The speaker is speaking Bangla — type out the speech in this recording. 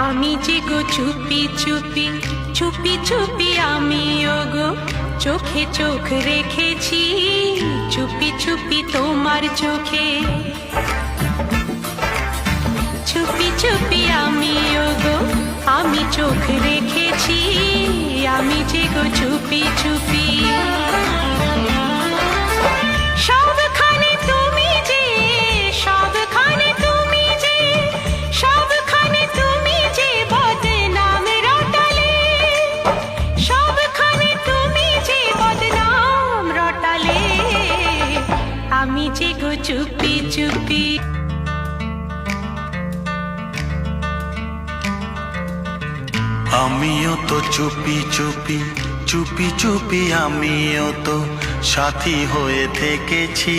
আমি যে গো চুপি চুপি চুপি চুপি আমিও গো চোখে চোখ রেখেছি চুপি চুপি তোমার চোখে চুপি চুপি আমিও গো আমি চোখ রেখেছি আমি যে গো চুপি চুপি সবখানে তুমি যে সবখানে তুমি যে সবখানে তুমি যে বদনাম রটালে সবখানে তুমি যে বদনাম রটালে আমি যে গো চুপি চুপি আমিও তো চুপি চুপি চুপি চুপি আমিও তো সাথী হয়ে থেকেছি।